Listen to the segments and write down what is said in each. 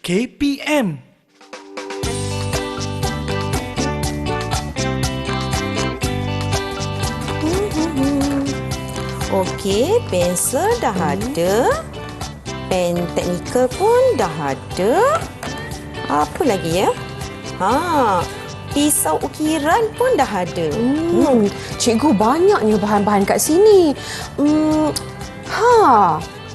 KPM. Okey, pensel dah ada. Pen teknikal pun dah ada. Apa lagi ya? Pisau ukiran pun dah ada. Cikgu banyaknya bahan-bahan kat sini.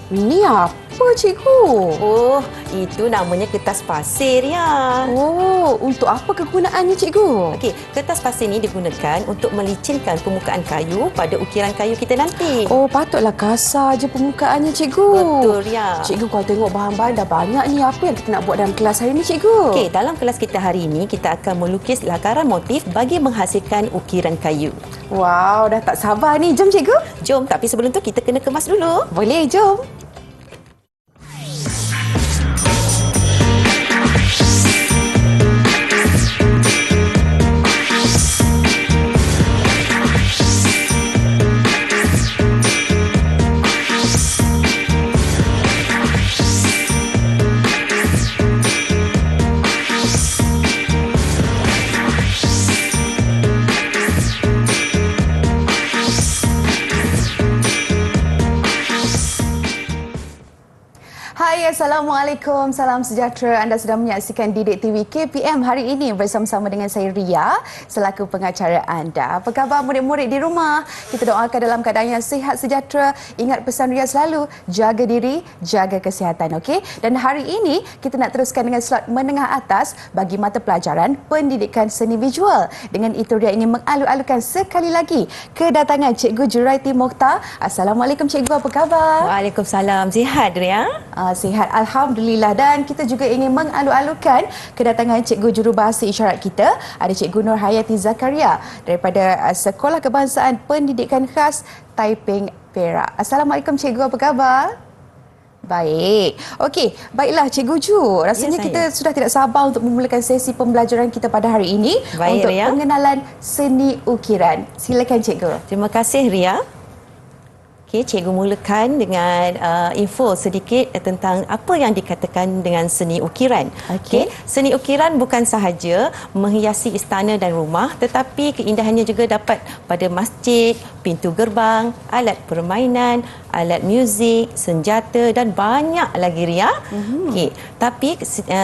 Ini apa cikgu? Oh, itu namanya kertas pasir ya. Oh, untuk apa kegunaannya cikgu? Okey, kertas pasir ni digunakan untuk melicinkan permukaan kayu pada ukiran kayu kita nanti. Oh, patutlah kasar je permukaannya cikgu. Betul ya. Cikgu, kalau tengok bahan-bahan dah banyak ni, apa yang kita nak buat dalam kelas hari ni cikgu? Okey, dalam kelas kita hari ini kita akan melukis lakaran motif bagi menghasilkan ukiran kayu. Wow, dah tak sabar ni. Jom cikgu. Jom, tapi sebelum tu kita kena kemas dulu. Boleh, jom. Hai, Assalamualaikum. Salam sejahtera. Anda sedang menyaksikan Didik TV KPM hari ini bersama-sama dengan saya Ria selaku pengacara anda. Apa khabar murid-murid di rumah? Kita doakan dalam keadaan yang sihat sejahtera. Ingat pesan Ria selalu, jaga diri, jaga kesihatan, okey? Dan hari ini kita nak teruskan dengan slot menengah atas bagi mata pelajaran pendidikan seni visual. Dengan itu Ria ingin mengalu-alukan sekali lagi kedatangan Cikgu Juraiti Mokhtar. Assalamualaikum Cikgu, apa khabar? Waalaikumsalam. Sihat, Ria? Sihat, Alhamdulillah. Dan kita juga ingin mengalu-alukan kedatangan Cikgu Jurubahasa Isyarat kita. Ada Cikgu Nur Hayati Zakaria daripada Sekolah Kebangsaan Pendidikan Khas Taiping, Perak. Assalamualaikum Cikgu, apa khabar? Baik. Okey, baiklah Cikgu Ju. Rasanya kita sudah tidak sabar untuk memulakan sesi pembelajaran kita pada hari ini. Baik, untuk Ria. pengenalan seni ukiran. Silakan Cikgu. Terima kasih, Ria. Okey, cikgu mulakan dengan info sedikit tentang apa yang dikatakan dengan seni ukiran. Okey, seni ukiran bukan sahaja menghiasi istana dan rumah, tetapi keindahannya juga dapat pada masjid, pintu gerbang, alat permainan, alat muzik, senjata dan banyak lagi, Ria. Okey, tapi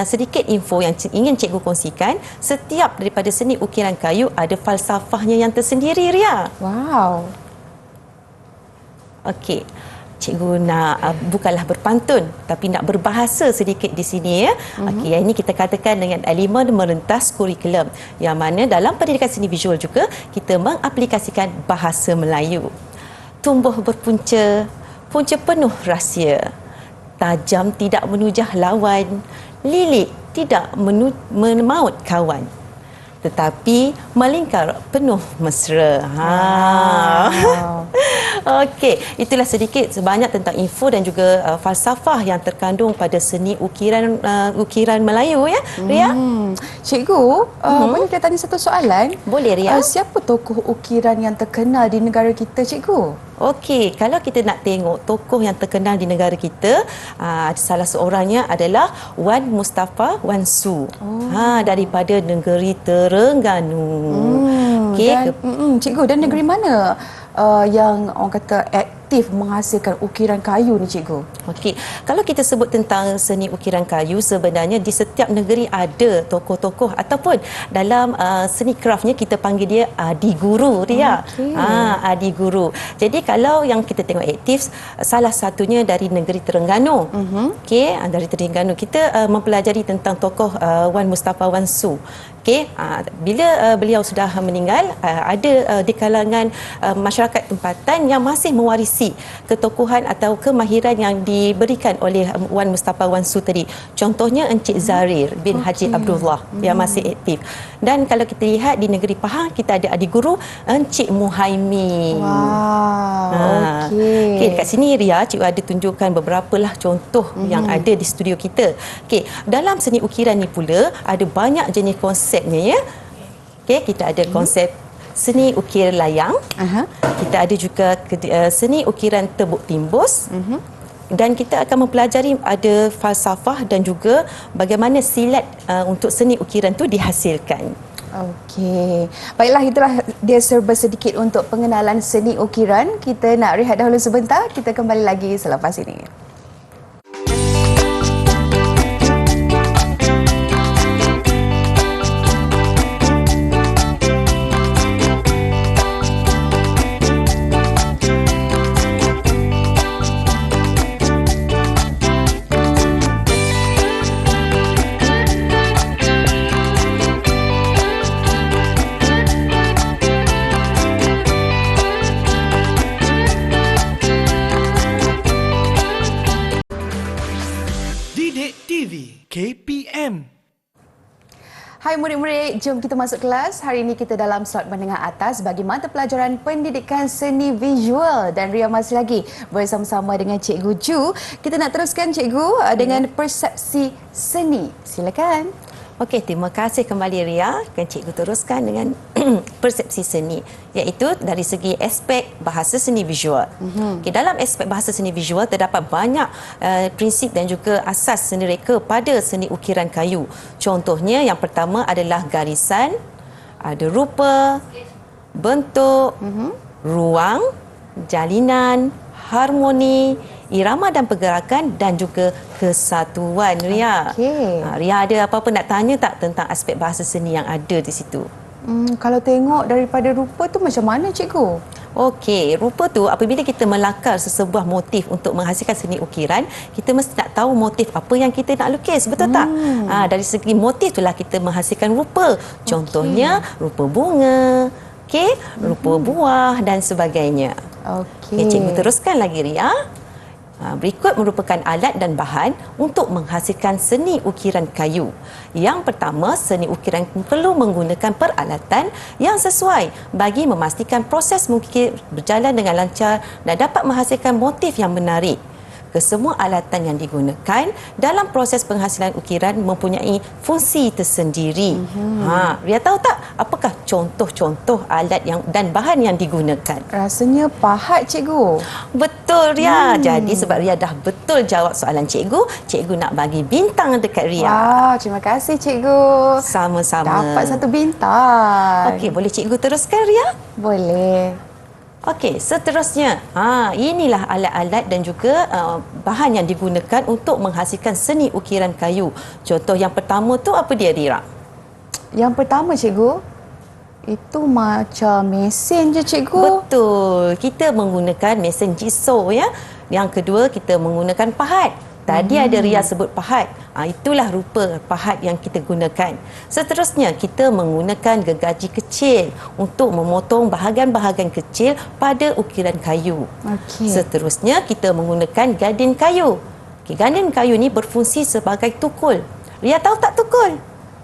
sedikit info yang ingin cikgu kongsikan, setiap daripada seni ukiran kayu ada falsafahnya yang tersendiri, Ria. Wow. Okey, cikgu nak bukanlah berpantun tapi nak berbahasa sedikit di sini ya. Okey, yang ini kita katakan dengan elemen merentas kurikulum yang mana dalam pendidikan seni visual juga kita mengaplikasikan bahasa Melayu. Tumbuh berpunca, punca penuh rahsia. Tajam tidak menujah lawan, lilik tidak memaut kawan. Tetapi melingkar penuh mesra. Wow. Okey, itulah sedikit sebanyak tentang info dan juga falsafah yang terkandung pada seni ukiran Melayu ya, Ria. Cikgu, boleh kita tanya satu soalan? Boleh, Ria. Siapa tokoh ukiran yang terkenal di negara kita, Cikgu? Okey, kalau kita nak tengok tokoh yang terkenal di negara kita, salah seorangnya adalah Wan Mustafa Wan Su. Daripada negeri Terengganu. Okey, Cikgu, dan negeri mana yang orang kata aktif menghasilkan ukiran kayu ni, Cikgu? Okey, kalau kita sebut tentang seni ukiran kayu, sebenarnya di setiap negeri ada tokoh-tokoh ataupun dalam seni craftnya kita panggil dia adi guru, Ria. Adi guru. Jadi kalau yang kita tengok aktif, salah satunya dari negeri Terengganu. Okey, dari Terengganu kita mempelajari tentang tokoh Wan Mustafa Wan Su. Okey, bila beliau sudah meninggal, ada di kalangan masyarakat tempatan yang masih mewarisi ketokohan atau kemahiran yang diberikan oleh Wan Mustafa Wan Su tadi. Contohnya Encik Zarir bin Haji Abdullah yang masih aktif. Dan kalau kita lihat di negeri Pahang, kita ada adik guru Encik Muhaimin. Wow. Okey, dekat sini Ria, cikgu ada tunjukkan beberapa lah contoh yang ada di studio kita. Okey, dalam seni ukiran ni pula ada banyak jenis konsepnya ya. Okey, kita ada konsep seni ukir layang. Kita ada juga seni ukiran tebuk timbus. dan kita akan mempelajari ada falsafah dan juga bagaimana silat untuk seni ukiran tu dihasilkan. Okey. Baiklah, itulah dia serba sedikit untuk pengenalan seni ukiran. Kita nak rehat dahulu sebentar. Kita kembali lagi selepas ini. Didik TV KPM. Hai murid-murid, jom kita masuk kelas. Hari ini kita dalam slot menengah atas bagi mata pelajaran pendidikan seni visual. Dan Ria masih lagi bersama-sama dengan Cikgu Ju. Kita nak teruskan Cikgu dengan persepsi seni. Silakan. Okey, terima kasih kembali Ria. Kan cikgu teruskan dengan persepsi seni, iaitu dari segi aspek bahasa seni visual. Okey, dalam aspek bahasa seni visual terdapat banyak prinsip dan juga asas seni reka pada seni ukiran kayu. Contohnya yang pertama adalah garisan, ada rupa, bentuk, ruang, jalinan, harmoni, irama dan pergerakan dan juga kesatuan. Ria. Okey. Ria ada apa-apa nak tanya tak tentang aspek bahasa seni yang ada di situ? Kalau tengok daripada rupa tu macam mana Cikgu? Okey, rupa tu apabila kita melakar sesebuah motif untuk menghasilkan seni ukiran, kita mesti nak tahu motif apa yang kita nak lukis, betul tak? Dari segi motif itulah kita menghasilkan rupa. Contohnya rupa bunga, rupa buah dan sebagainya. Okey. Cikgu teruskan lagi Ria. Berikut merupakan alat dan bahan untuk menghasilkan seni ukiran kayu. Yang pertama, seni ukiran perlu menggunakan peralatan yang sesuai bagi memastikan proses mengukir berjalan dengan lancar dan dapat menghasilkan motif yang menarik. Kesemua alatan yang digunakan dalam proses penghasilan ukiran mempunyai fungsi tersendiri. Ria tahu tak apakah contoh-contoh alat yang dan bahan yang digunakan? Rasanya pahat Cikgu. Betul Ria. Jadi sebab Ria dah betul jawab soalan cikgu, cikgu nak bagi bintang dekat Ria. Wah, terima kasih Cikgu. Sama-sama. Dapat 1 bintang. Okey, boleh cikgu teruskan Ria? Boleh. Okey, seterusnya, inilah alat-alat dan juga bahan yang digunakan untuk menghasilkan seni ukiran kayu. Contoh yang pertama tu apa dia, Ria? Yang pertama Cikgu, itu macam mesin je Cikgu. Betul, kita menggunakan mesin jigsaw ya. Yang kedua, kita menggunakan pahat. Tadi ada Ria sebut pahat. Itulah rupa pahat yang kita gunakan. Seterusnya, kita menggunakan gergaji kecil untuk memotong bahagian-bahagian kecil pada ukiran kayu. Okey. Seterusnya, kita menggunakan gadin kayu. Gadin kayu ni berfungsi sebagai tukul. Ria tahu tak tukul?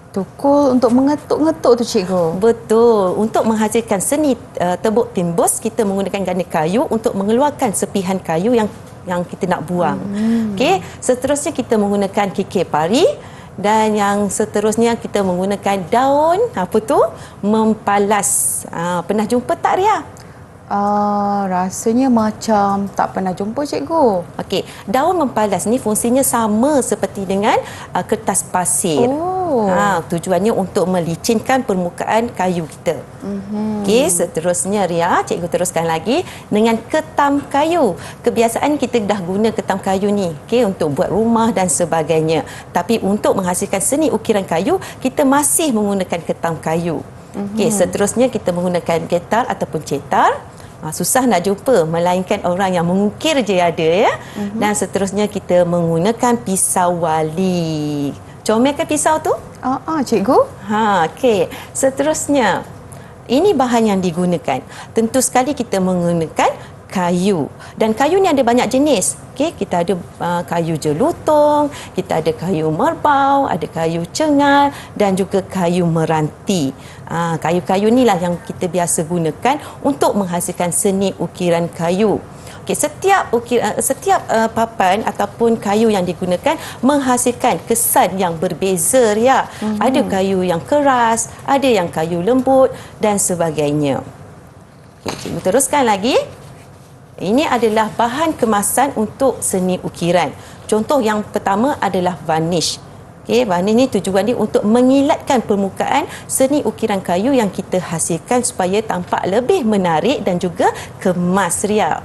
Tukul untuk mengetuk-ngetuk tu Cikgu. Betul. Untuk menghasilkan seni tebuk timbus, kita menggunakan gadin kayu untuk mengeluarkan sepihan kayu yang kita nak buang. Okey, seterusnya kita menggunakan kikir pari dan yang seterusnya kita menggunakan daun apa tu? Mempalas. Pernah jumpa tak Ria? Rasanya macam tak pernah jumpa Cikgu. Okey, daun mempalas ni fungsinya sama seperti dengan kertas pasir. Tujuannya untuk melicinkan permukaan kayu kita. Okey, seterusnya Ria, cikgu teruskan lagi dengan ketam kayu. Kebiasaan kita dah guna ketam kayu ni, okey, untuk buat rumah dan sebagainya. Tapi untuk menghasilkan seni ukiran kayu, kita masih menggunakan ketam kayu. Okey, seterusnya kita menggunakan getar ataupun cetar. Susah nak jumpa, melainkan orang yang mengukir je ada ya. Dan seterusnya kita menggunakan pisau wali. Comel ke pisau tu? Cikgu. Okey. Seterusnya, ini bahan yang digunakan. Tentu sekali kita menggunakan kayu. Dan kayu ni ada banyak jenis. Okey, kita ada kayu jelutong, kita ada kayu merbau, ada kayu cengal dan juga kayu meranti. Kayu-kayu inilah yang kita biasa gunakan untuk menghasilkan seni ukiran kayu. Okey, setiap papan ataupun kayu yang digunakan menghasilkan kesan yang berbeza ya. Ada kayu yang keras, ada yang kayu lembut dan sebagainya. Okey, cikgu teruskan lagi. Ini adalah bahan kemasan untuk seni ukiran. Contoh yang pertama adalah varnish. Okey, varnish ni tujuan dia untuk mengilatkan permukaan seni ukiran kayu yang kita hasilkan supaya tampak lebih menarik dan juga kemas, Ria.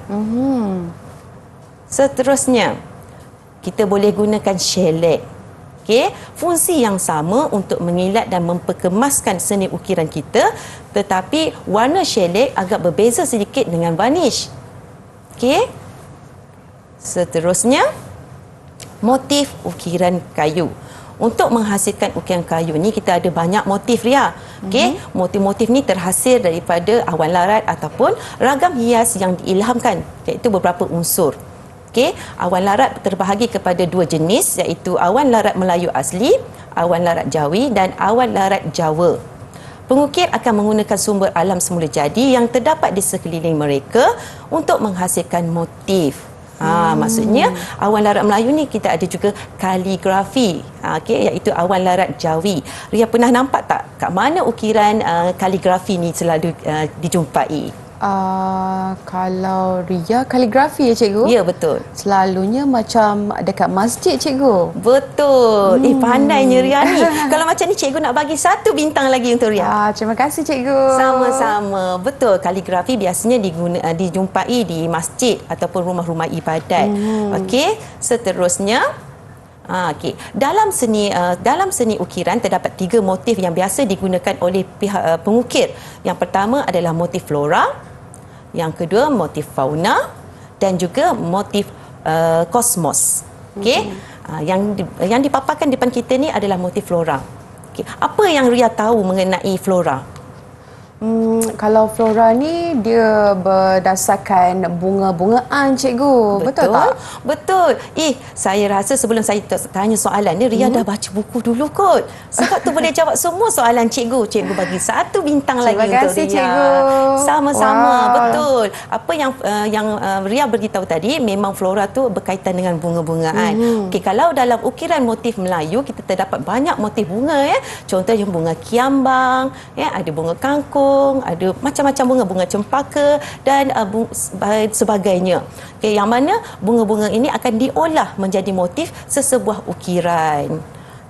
Seterusnya, kita boleh gunakan shellac. Okey, fungsi yang sama untuk mengilat dan memperkemaskan seni ukiran kita, tetapi warna shellac agak berbeza sedikit dengan varnish. Okey. Seterusnya, motif ukiran kayu. Untuk menghasilkan ukiran kayu ni kita ada banyak motif, Ria. Okey, motif-motif ni terhasil daripada awan larat ataupun ragam hias yang diilhamkan, iaitu beberapa unsur. Okey, awan larat terbahagi kepada dua jenis, iaitu awan larat Melayu asli, awan larat Jawi dan awan larat Jawa. Pengukir akan menggunakan sumber alam semula jadi yang terdapat di sekeliling mereka untuk menghasilkan motif. Maksudnya awan larat Melayu ni kita ada juga kaligrafi, iaitu awan larat Jawi. Ria pernah nampak tak kat mana ukiran kaligrafi ni selalu dijumpai? Kalau Ria kaligrafi ya cikgu? Ya, betul. Selalunya macam dekat masjid cikgu. Betul. Pandainya Ria ni. Kalau macam ni cikgu nak bagi 1 bintang lagi untuk Ria. Terima kasih cikgu. Sama-sama. Betul. Kaligrafi biasanya dijumpai di masjid ataupun rumah-rumah ibadat. Okey. Seterusnya, okey. Dalam seni ukiran terdapat 3 motif yang biasa digunakan oleh pihak pengukir. Yang pertama adalah motif flora, yang kedua motif fauna dan juga motif kosmos. Okey. Yang dipaparkan depan kita ni adalah motif flora. Okey. Apa yang Ria tahu mengenai flora? Kalau flora ni dia berdasarkan bunga-bungaan cikgu. Betul tak? Betul. Saya rasa sebelum saya tanya soalan ni, Ria dah baca buku dulu kot. Sebab tu boleh jawab semua soalan cikgu. Cikgu bagi 1 bintang lagi untuk Ria. Terima kasih cikgu. Sama-sama. Betul. Apa yang Ria beritahu tadi, memang flora tu berkaitan dengan bunga-bungaan. Okey, kalau dalam ukiran motif Melayu kita terdapat banyak motif bunga ya. Contohnya bunga kiambang, ya, ada bunga kangkung, ada macam-macam bunga cempaka dan sebagainya. Okay, yang mana bunga-bunga ini akan diolah menjadi motif sesebuah ukiran.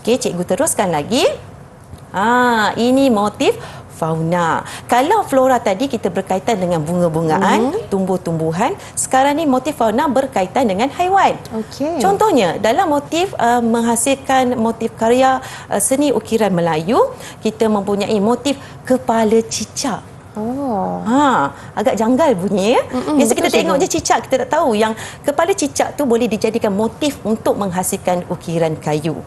Okey, cikgu teruskan lagi. Ini motif fauna. Kalau flora tadi kita berkaitan dengan bunga-bungaan, tumbuh-tumbuhan, sekarang ni motif fauna berkaitan dengan haiwan. Okey. Contohnya dalam motif menghasilkan motif karya seni ukiran Melayu, kita mempunyai motif kepala cicak. Agak janggal bunyi ya. Biasa kita tengok je cicak, kita tak tahu yang kepala cicak tu boleh dijadikan motif untuk menghasilkan ukiran kayu.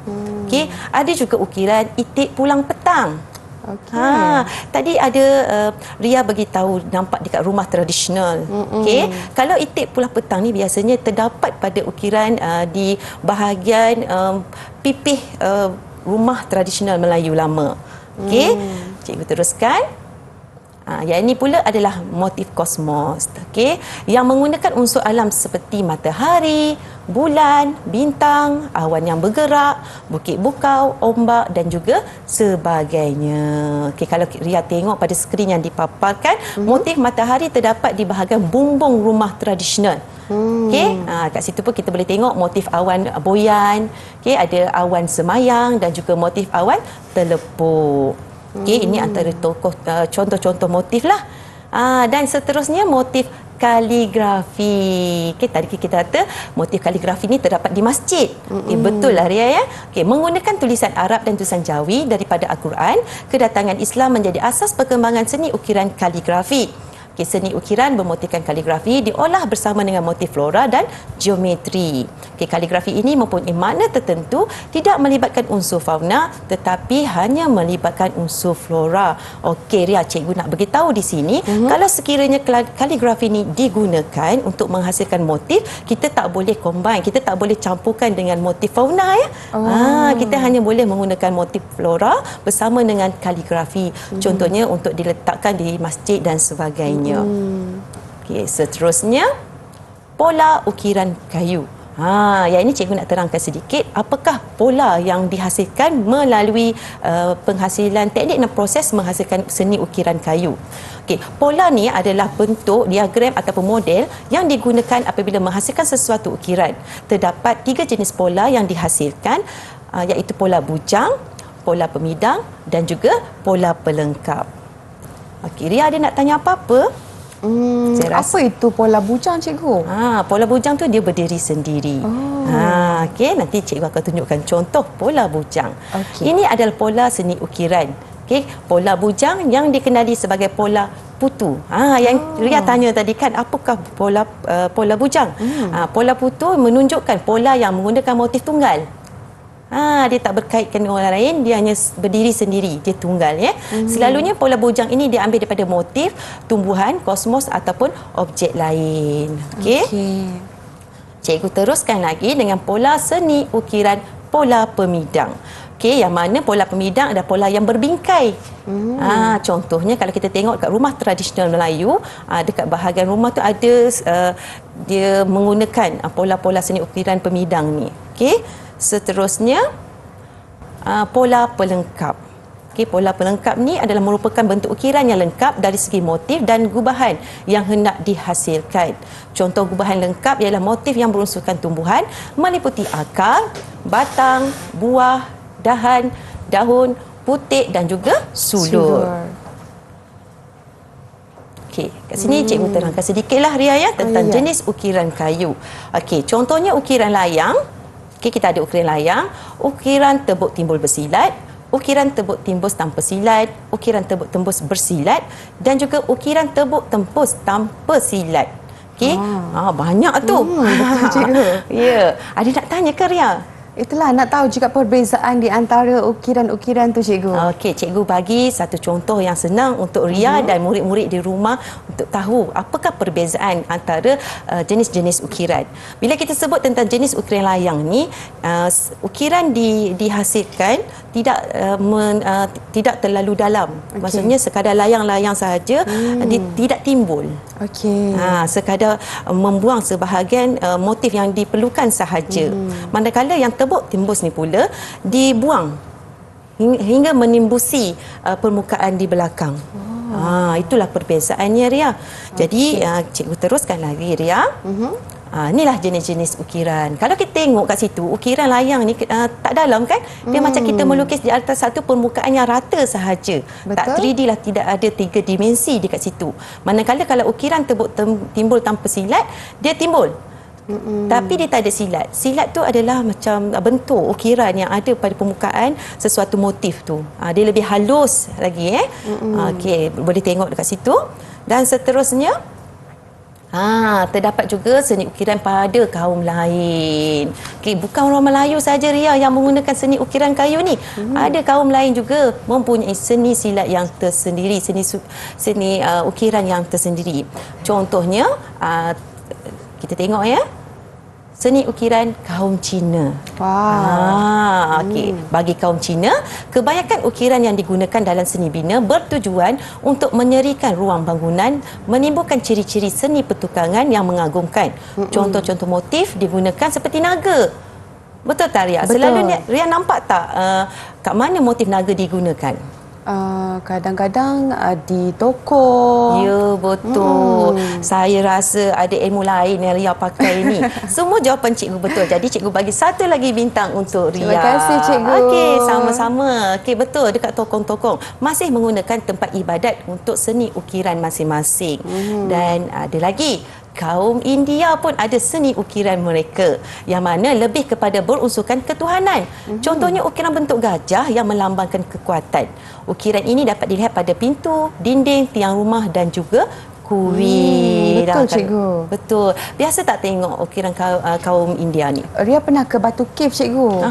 Okey, ada juga ukiran itik pulang petang. Tadi ada Ria bagi tahu nampak dekat rumah tradisional. Okey, kalau itik pulang petang ni biasanya terdapat pada ukiran di bahagian pipih rumah tradisional Melayu lama. Okey, cikgu teruskan. Yang ini pula adalah motif kosmos, okey, yang menggunakan unsur alam seperti matahari, bulan, bintang, awan yang bergerak, bukit bukau, ombak dan juga sebagainya. Okey, kalau Ria tengok pada skrin yang dipaparkan, motif matahari terdapat di bahagian bumbung rumah tradisional. Okey, kat situ pun kita boleh tengok motif awan boyan, okey, ada awan semayang dan juga motif awan telepuk. Okey, ini antara contoh-contoh motif lah. Dan seterusnya motif kaligrafi. Okey, tadi kita kata motif kaligrafi ni terdapat di masjid. Okey, betul lah Ria ya. Okey, menggunakan tulisan Arab dan tulisan Jawi daripada Al-Quran, kedatangan Islam menjadi asas perkembangan seni ukiran kaligrafi. Okay, seni ukiran bermotifkan kaligrafi diolah bersama dengan motif flora dan geometri. Okay, kaligrafi ini mempunyai makna tertentu, tidak melibatkan unsur fauna tetapi hanya melibatkan unsur flora. Okey Ria, cikgu nak beritahu di sini, kalau sekiranya kaligrafi ini digunakan untuk menghasilkan motif, kita tak boleh combine, kita tak boleh campurkan dengan motif fauna ya. Kita hanya boleh menggunakan motif flora bersama dengan kaligrafi. Contohnya untuk diletakkan di masjid dan sebagainya. Okey, seterusnya pola ukiran kayu. Yang ini cikgu nak terangkan sedikit apakah pola yang dihasilkan melalui penghasilan teknik dan proses menghasilkan seni ukiran kayu. Okey, pola ni adalah bentuk diagram ataupun model yang digunakan apabila menghasilkan sesuatu ukiran. Terdapat 3 jenis pola yang dihasilkan, iaitu pola bujang, pola pemidang dan juga pola pelengkap. Okey, Ria ada nak tanya apa-apa? Apa itu pola bujang, cikgu? Pola bujang tu dia berdiri sendiri. Okey, nanti cikgu akan tunjukkan contoh pola bujang. Okey. Ini adalah pola seni ukiran. Okey, pola bujang yang dikenali sebagai pola putu. Yang Ria tanya tadi kan, apakah pola bujang? Pola putu menunjukkan pola yang menggunakan motif tunggal. Dia tak berkaitkan dengan orang lain, dia hanya berdiri sendiri, dia tunggal ya. Selalunya pola bujang ini diambil daripada motif tumbuhan, kosmos ataupun objek lain. Okey. Cikgu teruskan lagi dengan pola seni ukiran pola pemidang. Okey, yang mana pola pemidang adalah pola yang berbingkai. Contohnya kalau kita tengok kat rumah tradisional Melayu, dekat bahagian rumah tu ada dia menggunakan pola-pola seni ukiran pemidang ni. Okey. Seterusnya pola pelengkap. Okey, pola pelengkap ni adalah merupakan bentuk ukiran yang lengkap dari segi motif dan gubahan yang hendak dihasilkan. Contoh gubahan lengkap ialah motif yang berunsurkan tumbuhan meliputi akar, batang, buah, dahan, daun, putik dan juga sulur. Okey, kat sini cikgu terangkan sedikitlah Ria ya tentang jenis ukiran kayu. Okey, contohnya ukiran layang. Okey, kita ada ukiran layang, ukiran tebuk timbul bersilat, ukiran tebuk timbus tanpa silat, ukiran tebuk tembus bersilat dan juga ukiran tebuk tembus tanpa silat. Okey, banyak tu. Betul, cikgu. Ya, ada nak tanya ke Ria? Itulah nak tahu juga perbezaan di antara ukiran-ukiran tu, cikgu. Okey, cikgu bagi satu contoh yang senang untuk Ria dan murid-murid di rumah untuk tahu apakah perbezaan antara jenis-jenis ukiran. Bila kita sebut tentang jenis ukiran layang ni, ukiran dihasilkan tidak terlalu dalam. Maksudnya sekadar layang-layang sahaja, tidak timbul. Okey. Sekadar membuang sebahagian motif yang diperlukan sahaja. Manakala yang tebuk timbus ni pula dibuang hingga menimbusi permukaan di belakang. Itulah perbezaannya Ria. Jadi cikgu teruskan lagi Ria. Inilah jenis-jenis ukiran. Kalau kita tengok kat situ, ukiran layang ni tak dalam kan? Dia macam kita melukis di atas satu permukaan yang rata sahaja. Betul. Tak 3D lah, tidak ada 3 dimensi dekat situ. Manakala kalau ukiran tebuk timbul tanpa silat, dia timbul. Tapi dia tak ada silat. Silat tu adalah macam bentuk ukiran yang ada pada permukaan sesuatu motif tu. Dia lebih halus lagi Okey, boleh tengok dekat situ. Dan seterusnya terdapat juga seni ukiran pada kaum lain. Okey, bukan orang Melayu saja Ria yang menggunakan seni ukiran kayu ni. Ada kaum lain juga mempunyai seni silat yang tersendiri, seni ukiran yang tersendiri. Contohnya kita tengok ya. Seni ukiran kaum Cina. Okey, bagi kaum Cina, kebanyakan ukiran yang digunakan dalam seni bina bertujuan untuk menyerikan ruang bangunan, menimbulkan ciri-ciri seni pertukangan yang mengagumkan. Contoh-contoh motif digunakan seperti naga. Betul tak Ria? Betul. Selalu Ria nampak tak kat mana motif naga digunakan? Kadang-kadang di toko. Ya, betul. Saya rasa ada ilmu lain yang Ria pakai ni. Semua jawapan cikgu betul. Jadi cikgu bagi satu lagi bintang untuk Ria. Terima kasih, cikgu. Okey, sama-sama. Okey, betul. Dekat tokong-tokong masih menggunakan tempat ibadat untuk seni ukiran masing-masing. Dan ada lagi, kaum India pun ada seni ukiran mereka yang mana lebih kepada berunsurkan ketuhanan. Contohnya ukiran bentuk gajah yang melambangkan kekuatan. Ukiran ini dapat dilihat pada pintu, dinding, tiang rumah dan juga kuil. Betul, cikgu. Betul. Biasa tak tengok ukiran kaum India ni? Ria pernah ke Batu Cave, cikgu.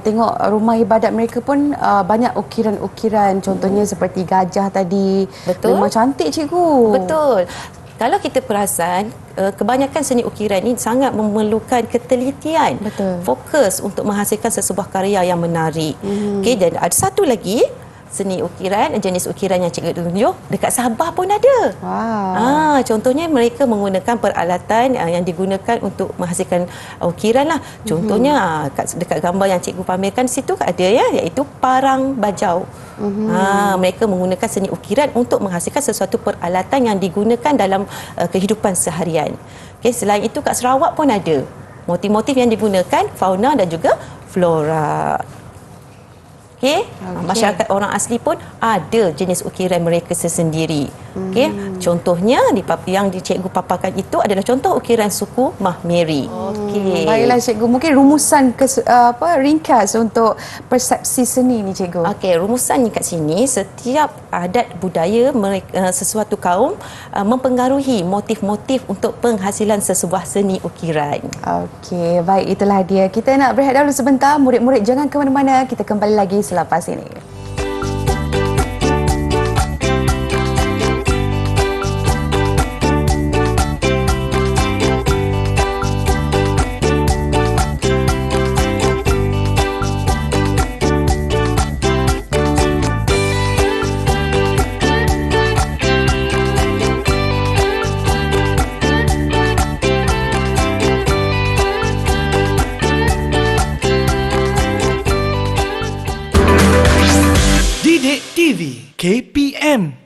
Tengok rumah ibadat mereka pun banyak ukiran-ukiran. Contohnya seperti gajah tadi. Betul. Memang cantik, cikgu. Betul. Kalau kita perasan, kebanyakan seni ukiran ini sangat memerlukan ketelitian. Betul. Fokus untuk menghasilkan sesebuah karya yang menarik. Okey, dan ada satu lagi, seni ukiran, jenis ukiran yang cikgu tunjuk dekat Sabah pun ada. Wow. Contohnya mereka menggunakan peralatan yang digunakan untuk menghasilkan ukiran lah. Contohnya dekat gambar yang cikgu pamerkan situ ada ya, iaitu parang bajau. Mereka menggunakan seni ukiran untuk menghasilkan sesuatu peralatan yang digunakan dalam kehidupan seharian. Okay, selain itu kat Sarawak pun ada motif-motif yang digunakan fauna dan juga flora. Okay. Masyarakat orang asli pun ada jenis ukiran mereka sendiri. Okay. Contohnya yang cikgu paparkan itu adalah contoh ukiran suku Mahmeri. Okay. Baiklah cikgu, mungkin rumusan ringkas untuk persepsi seni ni cikgu. Okey, rumusannya kat sini, setiap adat budaya mereka, sesuatu kaum mempengaruhi motif-motif untuk penghasilan sesebuah seni ukiran. Okey, baik, itulah dia. Kita nak berehat dahulu sebentar. Murid-murid jangan ke mana-mana. Kita kembali lagi selepas ini. Didik TV KPM.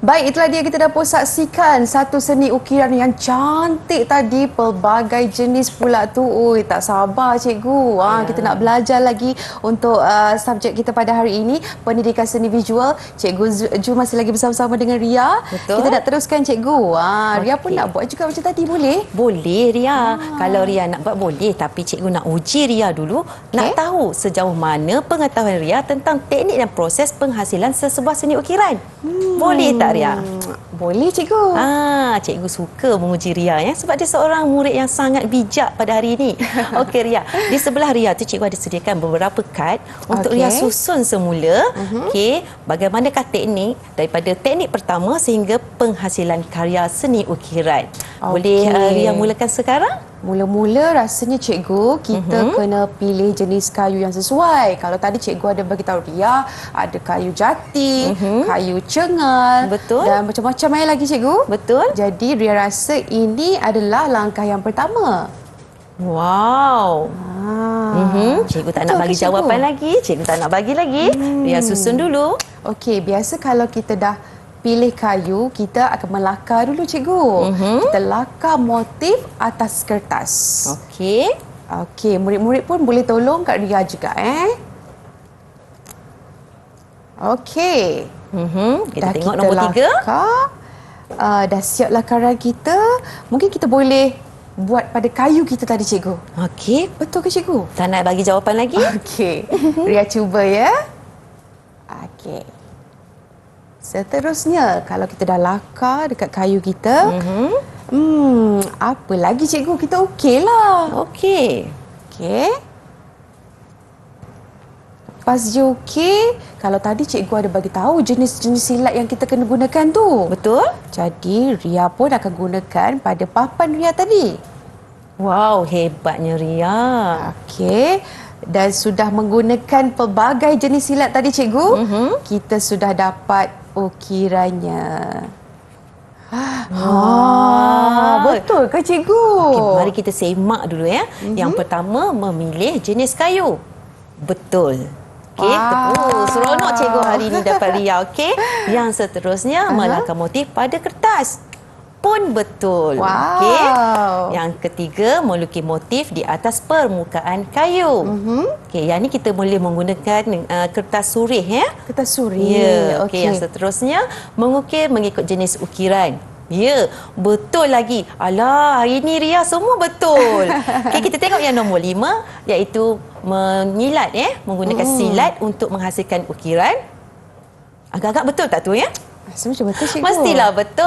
Baik, itulah dia, kita dapat saksikan satu seni ukiran yang cantik tadi, pelbagai jenis pula tu. Oi, tak sabar cikgu. Kita nak belajar lagi untuk subjek kita pada hari ini, pendidikan seni visual. Cikgu Ju masih lagi bersama-sama dengan Ria. Betul. Kita nak teruskan cikgu. Ria pun nak buat juga macam tadi, boleh? Boleh Ria. Kalau Ria nak buat boleh, tapi cikgu nak uji Ria dulu, nak tahu sejauh mana pengetahuan Ria tentang teknik dan proses penghasilan sesebuah seni ukiran. Boleh tak Ria? Boleh cikgu. Cikgu suka menguji Ria ya, sebab dia seorang murid yang sangat bijak pada hari ini. Okey Ria, di sebelah Ria tu cikgu ada sediakan beberapa kad untuk Ria susun semula. Okey, bagaimanakah teknik daripada teknik pertama sehingga penghasilan karya seni ukiran. Boleh Ria mulakan sekarang? Mula-mula rasanya cikgu, kita kena pilih jenis kayu yang sesuai. Kalau tadi cikgu ada bagi tahu Ria, ada kayu jati, kayu cengal. Betul. Dan macam-macam lagi cikgu. Betul. Jadi Ria rasa ini adalah langkah yang pertama. Wow. Cikgu tak nak bagi jawapan lagi. Cikgu tak nak bagi lagi. Ria susun dulu. Okey, biasa kalau kita dah pilih kayu, kita akan melakar dulu cikgu. Kita lakar motif atas kertas. Okey. Okey, murid-murid pun boleh tolong Kak Ria juga Okey. Kita tengok nombor 3. Dah siap lakaran kita. Mungkin kita boleh buat pada kayu kita tadi cikgu. Okey. Betul ke cikgu? Tak nak bagi jawapan lagi? Okey. Ria cuba ya. Okey. Seterusnya, kalau kita dah lakar dekat kayu kita, apa lagi cikgu? Kita okeylah. Okey. Okey. Lepas dia okey, kalau tadi cikgu ada bagi tahu jenis-jenis silat yang kita kena gunakan tu. Betul. Jadi Ria pun akan gunakan pada papan Ria tadi. Wow, hebatnya Ria. Okey. Dan sudah menggunakan pelbagai jenis silat tadi cikgu, kita sudah dapat ukirannya. Betul ke cikgu? Okey, mari kita semak dulu ya. Yang pertama, memilih jenis kayu. Betul. Okey, seronok cikgu hari ini dapat Ria. Okey. Yang seterusnya, melakar motif pada kertas. Pun betul. Okey. Yang ketiga, melukis motif di atas permukaan kayu. Okey, yang ni kita boleh menggunakan kertas surih ya. Kertas surih. Ya. Okey, yang seterusnya, mengukir mengikut jenis ukiran. Ya, betul lagi. Alah, hari ni Ria semua betul. Okey, kita tengok yang nombor 5, iaitu menyilat menggunakan silat untuk menghasilkan ukiran. Agak-agak betul tak tu ya? Semua betul cikgu. Mestilah betul.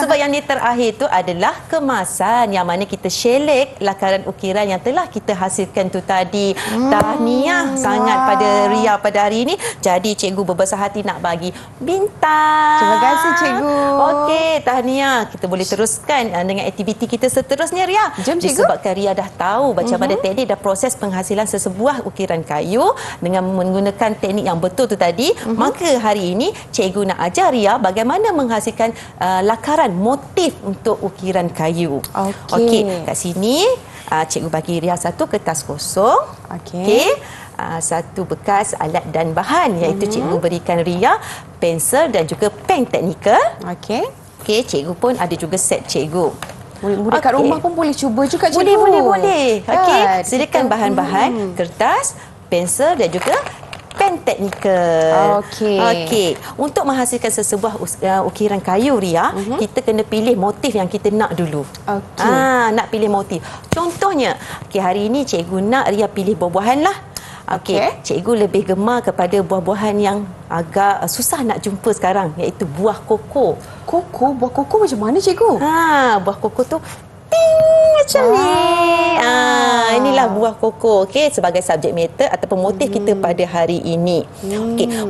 Sebab yang di terakhir tu adalah kemasan, yang mana kita shellac lakaran ukiran yang telah kita hasilkan tu tadi. Tahniah sangat pada Ria pada hari ini. Jadi cikgu berbesar hati nak bagi bintang. Terima kasih cikgu. Okey, tahniah. Kita boleh teruskan dengan aktiviti kita seterusnya Ria. Jom cikgu. Disebabkan Ria dah tahu macam mana teknik dan proses penghasilan sesebuah ukiran kayu dengan menggunakan teknik yang betul tu tadi, maka hari ini cikgu nak ajar Ria bagaimana menghasilkan lakaran motif untuk ukiran kayu. Okey, kat sini cikgu bagi Ria satu kertas kosong. Okey. Satu bekas alat dan bahan, iaitu cikgu berikan Ria pensel dan juga pen teknikal. Okey, cikgu pun ada juga set cikgu. Murid-murid kat rumah pun boleh cuba juga cikgu. Boleh. Okey, sediakan bahan-bahan, kertas, pensel dan juga pen teknikal. Okey. Untuk menghasilkan sesebuah ukiran kayu Ria, kita kena pilih motif yang kita nak dulu. Nak pilih motif. Contohnya, hari ini cikgu nak Ria pilih buah-buahan lah. Cikgu lebih gemar kepada buah-buahan yang agak susah nak jumpa sekarang, iaitu buah koko. Buah koko macam mana cikgu? Buah koko tu macam ni. Inilah buah koko, sebagai subjek matter ataupun motif kita pada hari ini.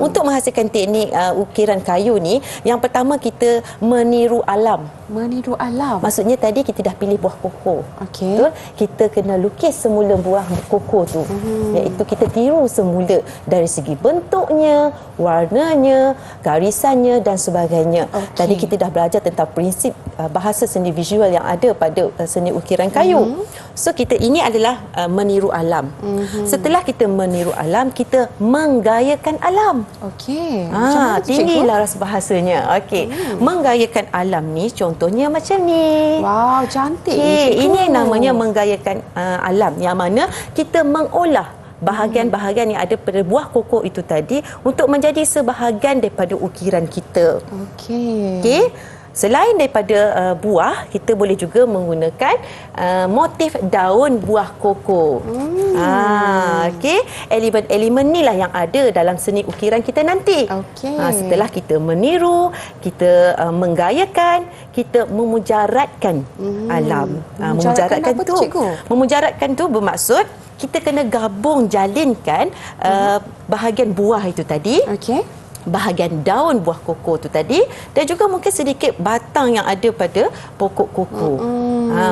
Untuk menghasilkan teknik ukiran kayu ni, yang pertama kita meniru alam. Meniru alam. Maksudnya tadi kita dah pilih buah koko. Betul? Kita kena lukis semula buah koko tu. Iaitu kita tiru semula dari segi bentuknya, warnanya, garisannya dan sebagainya. Tadi kita dah belajar tentang prinsip bahasa seni visual yang ada pada seni ukiran kayu. So ini adalah meniru alam. Setelah kita meniru alam, kita menggayakan alam. Tinggilah rasa bahasanya. Menggayakan alam ni contohnya macam ni. Wow, cantik. Ini namanya menggayakan alam, yang mana kita mengolah bahagian-bahagian yang ada pada buah koko itu tadi untuk menjadi sebahagian daripada ukiran kita. Selain daripada buah, kita boleh juga menggunakan motif daun buah koko. Elemen-elemen inilah yang ada dalam seni ukiran kita nanti. Setelah kita meniru, kita menggayakan, kita memujaratkan alam. Memujaratkan tu bermaksud kita kena gabung jalinkan bahagian buah itu tadi. Bahagian daun buah koko tu tadi, dan juga mungkin sedikit batang yang ada pada pokok koko.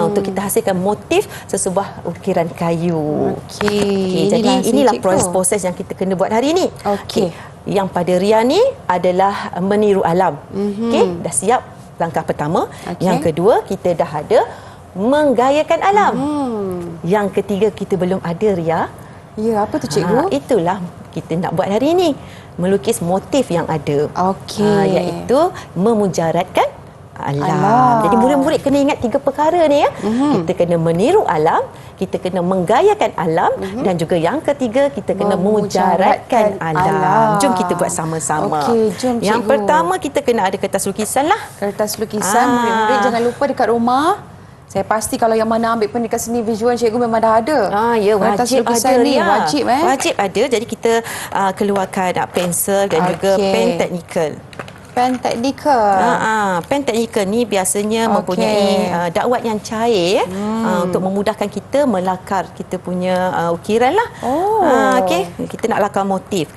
Untuk kita hasilkan motif sesebuah ukiran kayu. Jadi inilah proses yang kita kena buat hari ini. Yang pada Ria ni adalah meniru alam. Dah siap langkah pertama. Yang kedua, kita dah ada menggayakan alam. Yang ketiga, kita belum ada Ria. Ya, apa tu cikgu? Itulah kita nak buat hari ini. Melukis motif yang ada. Iaitu memujaratkan alam. Jadi murid-murid kena ingat 3 perkara ni ya. Kita kena meniru alam, kita kena menggayakan alam, dan juga yang ketiga kita kena memujaratkan alam. Jom kita buat sama-sama. Jom, yang pertama kita kena ada kertas lukisan lah. Kertas lukisan, murid-murid jangan lupa dekat rumah. Saya pasti kalau yang mana ambil pendidikan seni visual, cikgu memang dah ada. Wajib ada ni, wajib Wajib ada. Jadi kita keluarkan pensel dan juga pen teknikal. Pen teknikal. Pen teknikal ni biasanya mempunyai dakwat yang cair untuk memudahkan kita melakar kita punya ukiran lah. Kita nak lakar motif.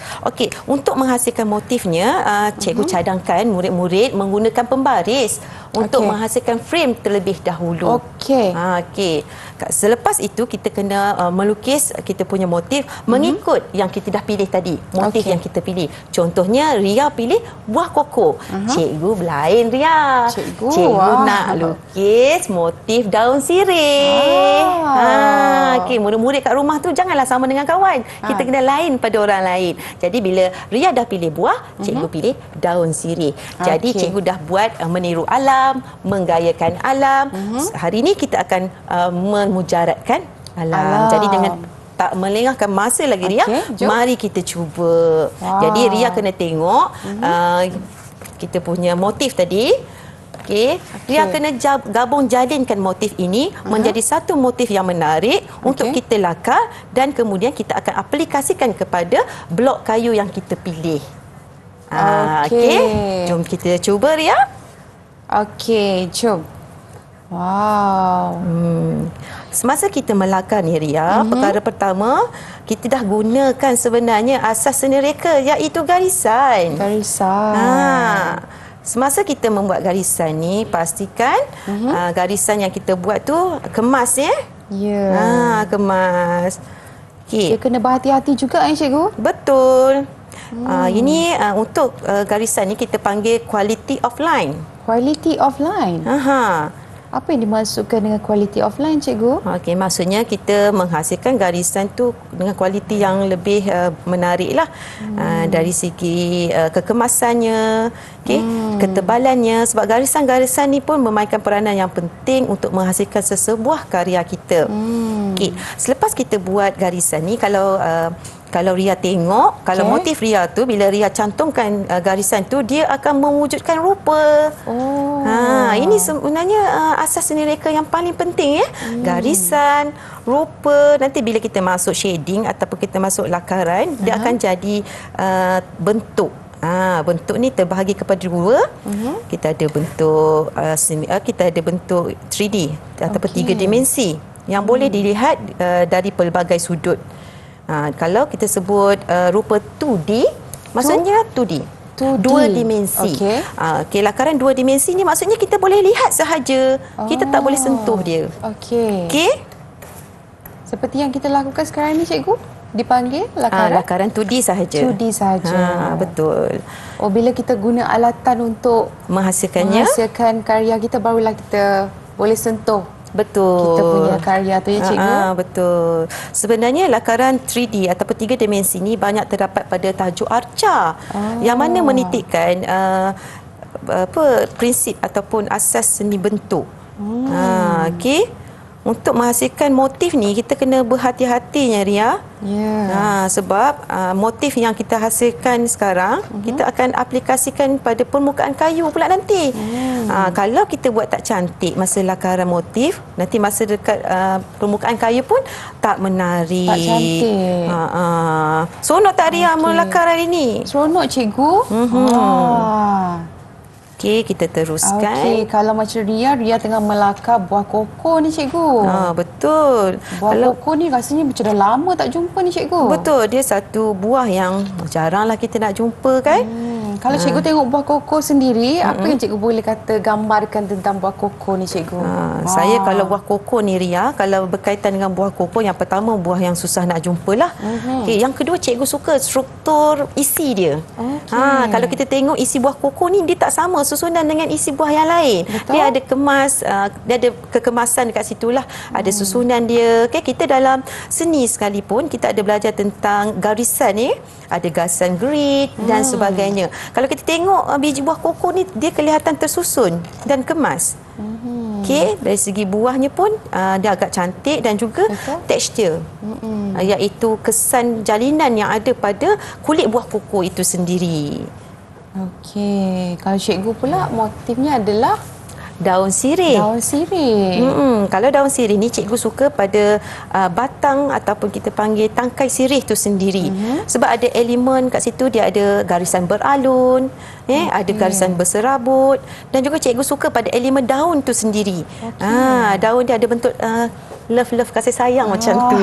Untuk menghasilkan motifnya, cikgu cadangkan murid-murid menggunakan pembaris untuk menghasilkan frame terlebih dahulu. Okey. Okey. Selepas itu kita kena melukis kita punya motif mengikut yang kita dah pilih tadi. Motif yang kita pilih. Contohnya Ria pilih buah koko. Cikgu lain Ria. Cikgu nak lukis motif daun sirih. Okey, murid-murid kat rumah tu janganlah sama dengan kawan. Kita kena lain pada orang lain. Jadi bila Ria dah pilih buah, cikgu pilih daun sirih. Jadi cikgu dah buat meniru alam, menggayakan alam. Hari ini kita akan memujaratkan alam. Jadi dengan tak melengahkan masa lagi Ria, mari kita cuba. Jadi Ria kena tengok kita punya motif tadi. Okey, Ria kena gabung jalinkan motif ini menjadi satu motif yang menarik untuk kita lakar dan kemudian kita akan aplikasikan kepada blok kayu yang kita pilih. Okey, jom kita cuba Ria. Okey, jom. Wow. Semasa kita melakar ni Ria, perkara pertama kita dah gunakan sebenarnya asas seni reka iaitu garisan. Semasa kita membuat garisan ni, pastikan garisan yang kita buat tu kemas ya. Ya. Kemas. Okey. Dia kena berhati-hati juga cikgu. Betul. Ini untuk garisan ni kita panggil quality of line. Quality of line. Apa yang dimasukkan dengan quality of line, cikgu? Okey, maksudnya kita menghasilkan garisan tu dengan kualiti yang lebih menarik lah. Dari segi kekemasannya, ketebalannya. Sebab garisan-garisan ni pun memainkan peranan yang penting untuk menghasilkan sesebuah karya kita. Okey, selepas kita buat garisan ni, kalau Ria tengok, kalau motif Ria tu bila Ria cantumkan garisan tu, dia akan mewujudkan rupa. Ini sebenarnya asas seni reka yang paling penting ya. Garisan, rupa. Nanti bila kita masuk shading ataupun kita masuk lakaran, dia akan jadi bentuk. Bentuk ni terbahagi kepada dua. Kita ada bentuk kita ada bentuk 3D ataupun 3 dimensi yang boleh dilihat dari pelbagai sudut. Kalau kita sebut rupa 2D, maksudnya 2D. Dua dimensi. Okey, lakaran dua dimensi ni maksudnya kita boleh lihat sahaja. Kita tak boleh sentuh dia. Okey. Seperti yang kita lakukan sekarang ni, cikgu, dipanggil lakaran? Lakaran 2D sahaja. 2D sahaja. Betul. Bila kita guna alatan untuk menghasilkan karya kita, barulah kita boleh sentuh. Betul. Kita punya karya tu ya, cikgu. Betul. Sebenarnya lakaran 3D ataupun 3 dimensi ni banyak terdapat pada tajuk arca. Yang mana menitikkan prinsip ataupun asas seni bentuk. Okey. Untuk menghasilkan motif ni kita kena berhati-hatinya Ria. Sebab motif yang kita hasilkan sekarang kita akan aplikasikan pada permukaan kayu pula nanti. Kalau kita buat tak cantik masa lakaran motif, nanti masa dekat permukaan kayu pun tak menarik. Tak cantik. Seronok tak Ria melakar hari ni? Seronok, cikgu. Okey, kita teruskan. Kalau macam Ria tengah melakar buah koko ni, cikgu. Betul. Buah koko ni rasanya macam dah lama tak jumpa ni, cikgu. Betul, dia satu buah yang jaranglah kita nak jumpa kan. Kalau cikgu tengok buah koko sendiri, apa yang cikgu boleh kata gambarkan tentang buah koko ni, cikgu? Saya kalau buah koko ni Ria, kalau berkaitan dengan buah koko, yang pertama buah yang susah nak jumpalah. Yang kedua cikgu suka struktur isi dia. Kalau kita tengok isi buah koko ni, dia tak sama susunan dengan isi buah yang lain. Betul? Dia ada dia ada kekemasan dekat situlah. Ada susunan dia. Kita dalam seni sekalipun kita ada belajar tentang garisan ni, ada garisan grid dan sebagainya. Kalau kita tengok biji buah koko ni, dia kelihatan tersusun dan kemas. Dari segi buahnya pun dia agak cantik dan juga tekstur. Iaitu kesan jalinan yang ada pada kulit buah koko itu sendiri. Kalau cikgu pula motifnya adalah daun sirih. Daun sirih. Kalau daun sirih ni cikgu suka pada batang ataupun kita panggil tangkai sirih tu sendiri. Sebab ada elemen kat situ, dia ada garisan beralun, ada garisan berserabut, dan juga cikgu suka pada elemen daun tu sendiri. Daun dia ada bentuk love kasih sayang macam tu.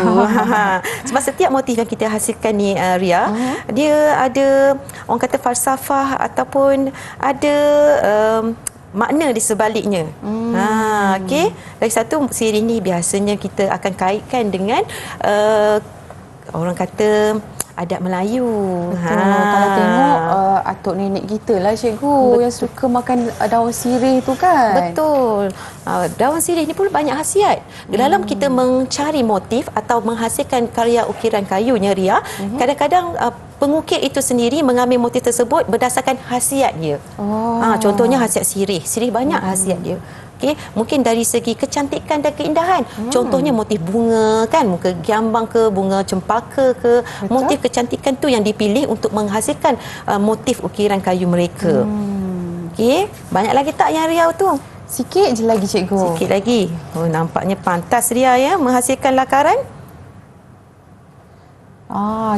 Sebab setiap motif yang kita hasilkan ni Ria, dia ada orang kata falsafah ataupun ada makna di sebaliknya. Okey. Lagi satu, sirih ni biasanya kita akan kaitkan dengan orang kata adat Melayu. Betul. Kalau tengok atuk nenek kita lah cikgu yang suka makan daun sirih tu kan. Betul. Daun sirih ni pun banyak khasiat. Dalam kita mencari motif atau menghasilkan karya ukiran kayunya, Ria, kadang-kadang pengukir itu sendiri mengambil motif tersebut berdasarkan khasiat dia. Contohnya khasiat sirih. Sirih banyak khasiat dia. Okey, mungkin dari segi kecantikan dan keindahan. Contohnya motif bunga kan, muka giambang ke, bunga cempaka ke. Betul. Motif kecantikan tu yang dipilih untuk menghasilkan motif ukiran kayu mereka. Okey, banyak lagi tak yang Ria tu? Sikit je lagi cikgu. Sikit lagi. Nampaknya pantas Ria ya menghasilkan lakaran.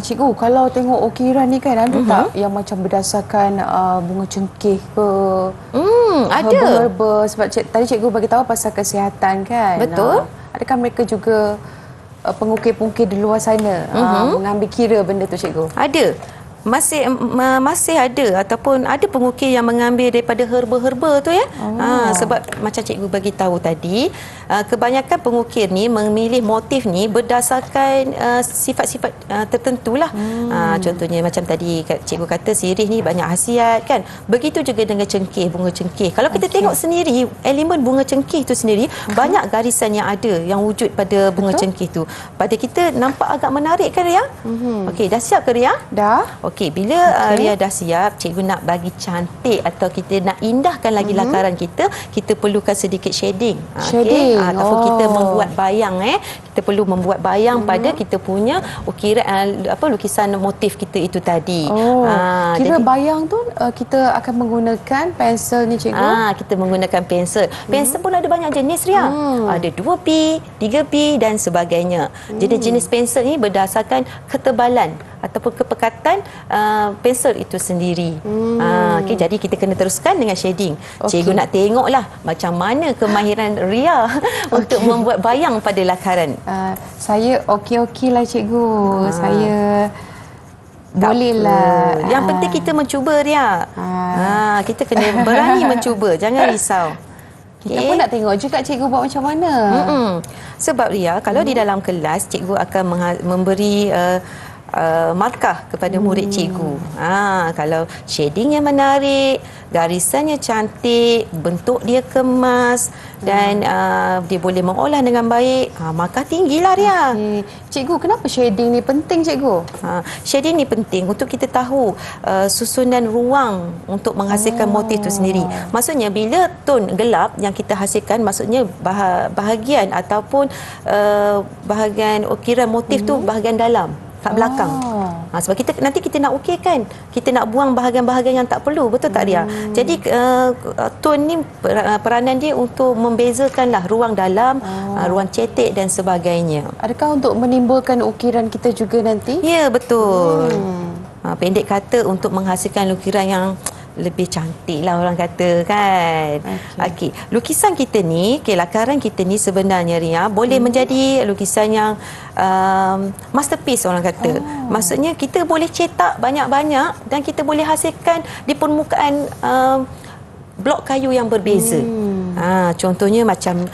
Cikgu, kalau tengok ukiran ni kan ada tak yang macam berdasarkan bunga cengkeh ke? Ada. Herba-herba. Sebab tadi cikgu bagi tahu pasal kesihatan kan. Betul. Adakah mereka juga pengukir-pengukir di luar sana mengambil kira benda tu cikgu? Ada. Masih ada ataupun ada pengukir yang mengambil daripada herba-herba tu ya. Sebab macam cikgu bagi tahu tadi, kebanyakan pengukir ni memilih motif ni berdasarkan sifat-sifat tertentulah. Contohnya macam tadi cikgu kata sirih ni banyak khasiat kan. Begitu juga dengan cengkeh, bunga cengkeh. Kalau kita tengok sendiri elemen bunga cengkeh tu sendiri, banyak garisan yang ada yang wujud pada bunga cengkeh tu. Pada kita nampak agak menarik kan Ria? Okey, dah siap ke Ria? Dah. Okey, bila Ria dah siap, cikgu nak bagi cantik atau kita nak indahkan lagi lakaran kita perlukan sedikit shading. Shading. Ataupun kita membuat bayang kita perlu membuat bayang pada kita punya ukiran lukisan motif kita itu tadi. Kira bayang tu kita akan menggunakan pensel ni cikgu. Kita menggunakan pensel. Pensel pun ada banyak jenis Ria. Ada 2P, 3P dan sebagainya. Jadi jenis pensel ni berdasarkan ketebalan ataupun kepekatan pensel itu sendiri. Okay, jadi kita kena teruskan dengan shading. Cikgu nak tengoklah macam mana kemahiran Ria untuk membuat bayang pada lakaran. Saya okey-okey lah cikgu. Saya bolehlah. Yang penting kita mencuba Ria. Kita kena berani mencuba, jangan risau. Kita pun nak tengok juga cikgu buat macam mana. Sebab Ria, kalau di dalam kelas cikgu akan memberi markah kepada murid cikgu. Kalau shadingnya menarik, garisannya cantik, bentuk dia kemas dan dia boleh mengolah dengan baik, markah tinggilah Ria. Cikgu, kenapa shading ni penting cikgu? Shading ni penting untuk kita tahu susunan ruang untuk menghasilkan motif itu sendiri. Maksudnya bila tone gelap yang kita hasilkan, maksudnya bahagian ataupun bahagian ukiran motif tu bahagian dalam kat belakang. Sebab nanti kita nak ukirkan, kita nak buang bahagian-bahagian yang tak perlu, betul tak Ria? Jadi tone ni peranan dia untuk membezakanlah ruang dalam, ruang cetek dan sebagainya. Adakah untuk menimbulkan ukiran kita juga nanti? Ya, betul. Pendek kata untuk menghasilkan ukiran yang lebih cantik lah orang kata kan. Okey. Lukisan kita ni, lakaran kita ni sebenarnya Ria boleh menjadi lukisan yang masterpiece orang kata. Maksudnya kita boleh cetak banyak-banyak dan kita boleh hasilkan di permukaan blok kayu yang berbeza. Contohnya macam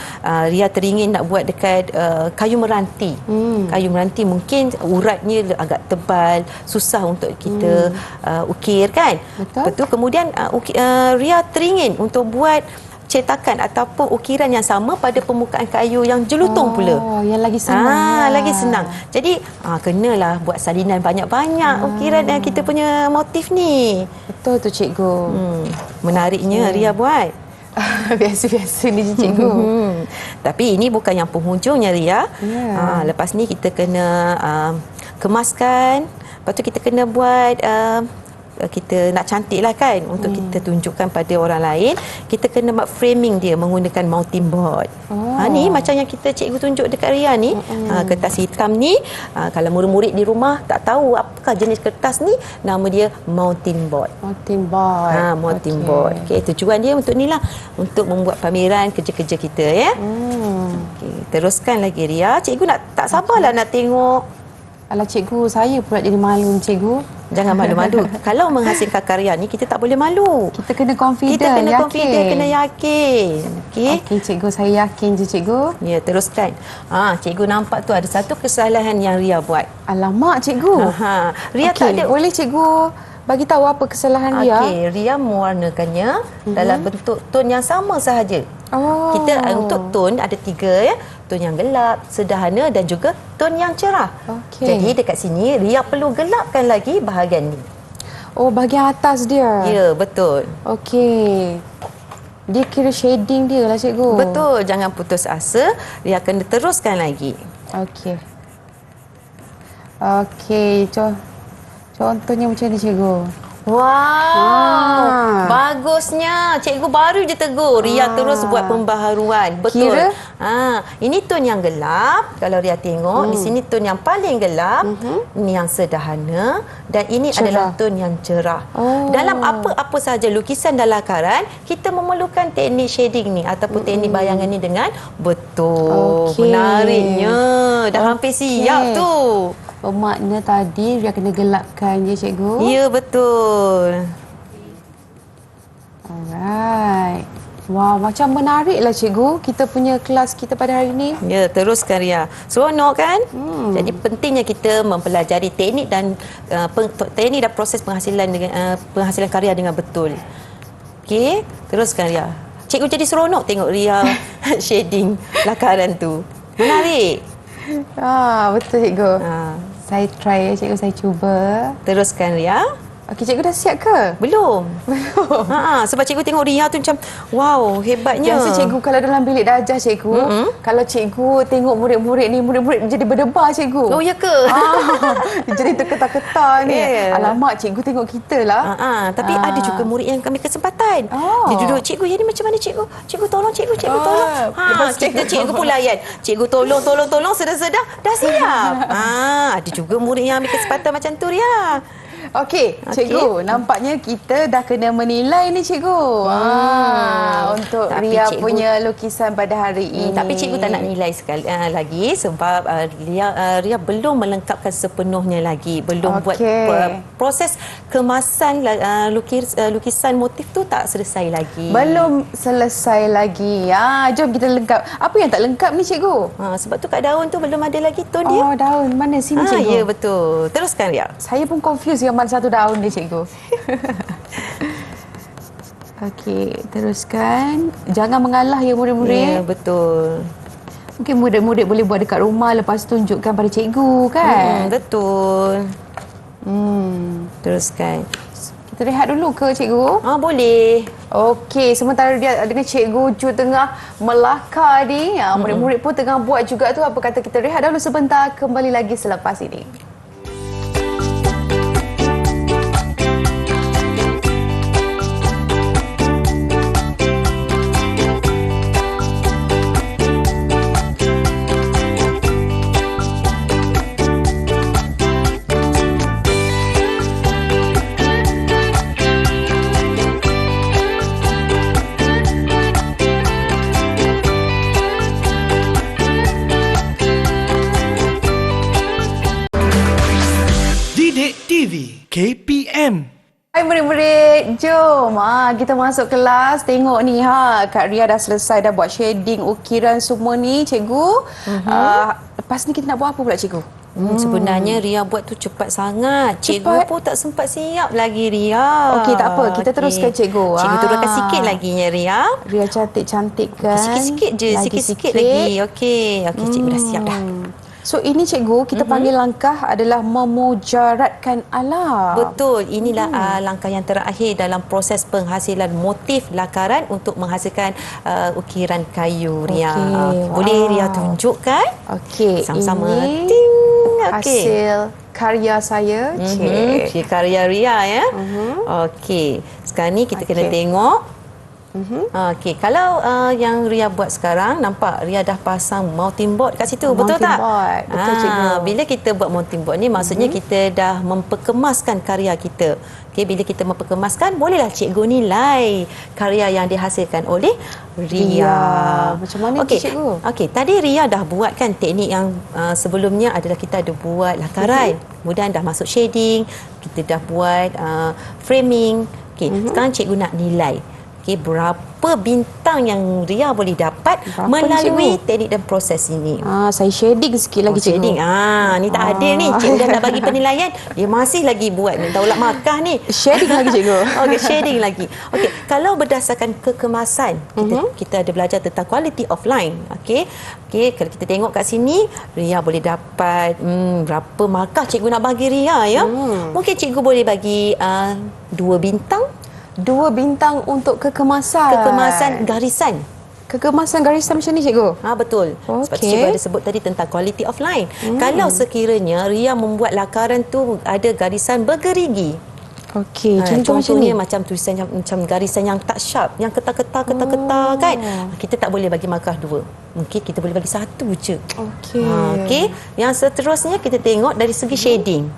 Ria teringin nak buat dekat kayu meranti. Kayu meranti mungkin uratnya agak tebal, susah untuk kita ukir kan. Betul. Kemudian Ria teringin untuk buat cetakan ataupun ukiran yang sama pada permukaan kayu yang jelutong pula. Yang lagi senang. Lagi senang. Jadi kenalah buat salinan banyak-banyak ukiran yang kita punya motif ni. Betul tu cikgu. Menariknya Ria buat. Biasa-biasa ni cikgu. Tapi ini bukan yang penghujungnya Ria. Lepas ni kita kena kemaskan. Lepas tu kita kena buat kita nak cantik lah kan untuk kita tunjukkan pada orang lain, kita kena buat framing dia menggunakan mounting board. Ni macam yang kita cikgu tunjuk dekat Ria ni. Kertas hitam ni, kalau murid-murid di rumah tak tahu apakah jenis kertas ni, nama dia mounting board. Mounting board. Mounting board. Okay, tujuan dia untuk ni lah, untuk membuat pameran kerja-kerja kita ya. Teruskan lagi Ria. Cikgu tak sabarlah nak tengok. Alah cikgu, saya pula jadi malu cikgu. Jangan malu-malu. Kalau menghasilkan karya ni, kita tak boleh malu. Kita kena confident, Kita kena yakin. confident, kena yakin. Okey. Okey, cikgu, saya yakin je, cikgu. Ya, teruskan. Cikgu nampak tu ada satu kesalahan yang Ria buat. Alamak, cikgu. Ria tak ada. Boleh cikgu bagi tahu apa kesalahan Ria? Okey, Ria mewarnakannya dalam bentuk ton yang sama sahaja. Oh. Kita untuk ton ada 3 ya. Ton yang gelap, sederhana dan juga ton yang cerah. Okey. Jadi dekat sini Ria perlu gelapkan lagi bahagian ni. Oh, bahagian atas dia. Ya, betul. Okey. Dia kira shading dia lah, cikgu. Betul, jangan putus asa. Ria kena teruskan lagi. Okey. Okey, contohnya macam ni, cikgu. Wow, bagusnya. Cikgu baru je tegur. Ria terus buat pembaharuan. Betul. Kira? Ini ton yang gelap. Kalau Ria tengok, di sini ton yang paling gelap. Ini yang sederhana. Dan ini Cerah. adalah ton yang cerah. Oh. Dalam apa-apa sahaja lukisan dan lakaran, kita memerlukan teknik shading ni ataupun teknik bayangan ni dengan betul. Okey. Menariknya. Dah hampir siap tu. Bermakna tadi Ria kena gelapkan je, cikgu. Ya, betul. Alright. Wah, macam menariklah, cikgu, kita punya kelas kita pada hari ini. Ya, teruskan Ria. Seronok kan? Jadi pentingnya kita mempelajari teknik dan teknik dan proses penghasilan dengan penghasilan karya dengan betul. Okey, teruskan Ria. Cikgu jadi seronok tengok Ria shading lakaran tu. Menarik. Betul, cikgu. Saya try ya, cikgu, saya cuba. Teruskan Ria. Okey, cikgu dah siap ke? Belum. Sebab cikgu tengok Ria tu macam wow, hebatnya. Biasa cikgu kalau dalam bilik darjah, cikgu, kalau cikgu tengok murid-murid ni, murid-murid jadi berdebar, cikgu. Oh, ya ke? Jadi terketar-ketar ni. Ya. Alamak, cikgu tengok kita lah. Tapi ada juga murid yang ambil kesempatan. Oh. Dia duduk, cikgu, yang ni macam mana cikgu? Cikgu tolong, cikgu tolong. Lepas Cikgu pun layan. Cikgu tolong, sedar-sedar. Dah siap. Ada juga murid yang ambil kesempatan macam tu, Ria. Okey, cikgu, nampaknya kita dah kena menilai ni, cikgu. Untuk Tapi Ria cikgu- punya lukisan pada hari ini. Tapi cikgu tak nak nilai sekali lagi sebab Ria belum melengkapkan sepenuhnya lagi. Belum buat proses kemasan lukisan motif tu tak selesai lagi. Belum selesai lagi. Jom kita lengkap. Apa yang tak lengkap ni, cikgu? Sebab tu kat daun tu belum ada lagi ton dia. Oh, daun. Mana sini, cikgu? Ya, betul. Teruskan, Ria. Saya pun confused yang mana satu daun ni, cikgu. Okey, teruskan. Jangan mengalah ya, Ya, murid-murid. betul. Mungkin murid-murid boleh buat dekat rumah, lepas tu tunjukkan pada cikgu, kan? Betul. Teruskan. Kita rehat dulu ke, cikgu? Boleh. Okey, sementara dia dengan Cikgu Ju tengah melakar ni, murid-murid pun tengah buat juga tu. Apa kata kita rehat dulu sebentar, kembali lagi selepas ini. Didik TV KPM. Hai murid-murid, jom kita masuk kelas. Tengok ni Kak Ria dah selesai, dah buat shading, ukiran semua ni, cikgu. Lepas ni kita nak buat apa pula, cikgu? Sebenarnya Ria buat tu cepat sangat. Cikgu Cepat? pun tak sempat siap lagi, Ria. Okey, tak apa. Kita teruskan, cikgu. Cikgu turunkan sikit lagi ya, Ria. Ria cantik-cantik kan? Sikit-sikit je, Lagi sikit-sikit lagi. Okey, cikgu dah siap dah. So ini, cikgu, kita panggil langkah adalah memujaratkan alam. Betul, inilah langkah yang terakhir dalam proses penghasilan motif lakaran untuk menghasilkan ukiran kayu, Ria. Okey, Boleh wow. Ria tunjukkan? Okey, Sama-sama. ini Ting. Okey. hasil karya saya. Karya Ria ya. Okey. Sekarang ni kita kena Okey. tengok. Okey, kalau yang Ria buat sekarang, nampak Ria dah pasang mounting board kat situ, betul tak? Mounting board, betul, cikgu. Bila kita buat mounting board ni, maksudnya kita dah memperkemaskan karya kita. Okey, bila kita memperkemaskan, bolehlah cikgu nilai karya yang dihasilkan oleh Ria. Macam mana tu, cikgu? Okey, tadi Ria dah buat kan teknik yang sebelumnya adalah kita ada buat lakaran. Kemudian dah masuk shading, kita dah buat framing. Okey, sekarang cikgu nak nilai. Okey, berapa bintang yang Ria boleh dapat Berapa melalui ni, teknik dan proses ini. Saya shading sikit lagi, cikgu. Shading. Ni tak adil ni. Cikgu dah nak bagi penilaian, dia masih lagi buat ni. Taulat markah ni. Shading lagi, cikgu. Okey, shading lagi. Okey, kalau berdasarkan kekemasan, kita ada belajar tentang quality of line. Okey. Okey, kalau kita tengok kat sini, Ria boleh dapat berapa markah cikgu nak bagi Ria ya? Mungkin cikgu boleh bagi 2 bintang. 2 bintang untuk kekemasan. Kekemasan garisan. Kekemasan garisan macam ni, cikgu? Betul. Sebab Okey. cikgu ada sebut tadi tentang quality of line. Kalau sekiranya Ria membuat lakaran tu ada garisan bergerigi. Okey, contoh macam ni. Contohnya macam tulisan yang macam garisan yang tak sharp, yang ketar-ketar kan. Kita tak boleh bagi markah 2. Mungkin kita boleh bagi 1 je. Okey. Okey. Yang seterusnya kita tengok dari segi shading.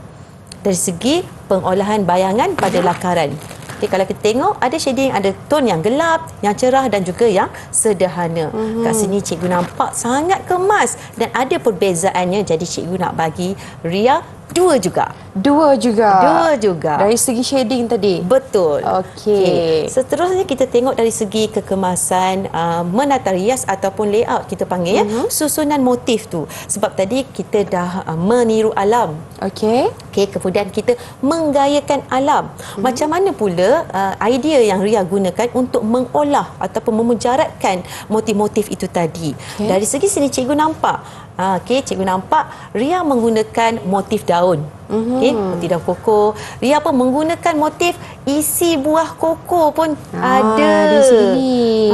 Dari segi pengolahan bayangan pada lakaran. Okay, kalau kita tengok ada shading, ada tone yang gelap, yang cerah dan juga yang sederhana. Kat sini cikgu nampak sangat kemas dan ada perbezaannya, jadi cikgu nak bagi Ria 2 juga. 2 juga. 2 juga. Dari segi shading tadi. Betul. Okey. Seterusnya kita tengok dari segi kekemasan menata rias ataupun layout kita panggil susunan motif tu. Sebab tadi kita dah meniru alam. Okey. Okey, kemudian kita menggayakan alam. Macam mana pula idea yang Ria gunakan untuk mengolah ataupun memujaratkan motif-motif itu tadi. Dari segi sini cikgu nampak. Okey, cikgu nampak Ria menggunakan motif daun. Okey, motif daun koko. Ria pun menggunakan motif isi buah koko pun ada di sini.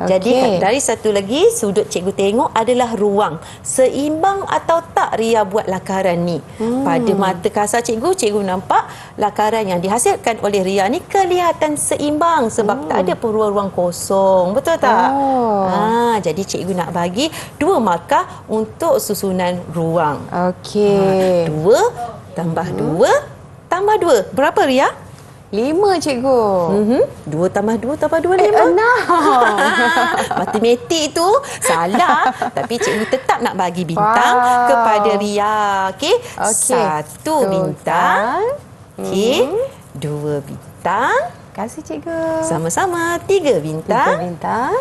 Jadi dari satu lagi sudut cikgu tengok adalah ruang. Seimbang atau tak Ria buat lakaran ni? Pada mata kasar cikgu nampak lakaran yang dihasilkan oleh Ria ni kelihatan seimbang sebab tak ada pun ruang-ruang kosong. Betul tak? Jadi cikgu nak bagi 2 markah untuk susunan ruang. Okey. 2 tambah 2 tambah 2. Berapa Ria? 5, cikgu. 2 tambah 2 tambah 2 5. 6. Matematik tu salah, tapi cikgu tetap nak bagi bintang kepada Ria. Okey. 1 bintang. Okey. 2 bintang. Kasih, cikgu. Sama-sama 3 bintang. 3 bintang.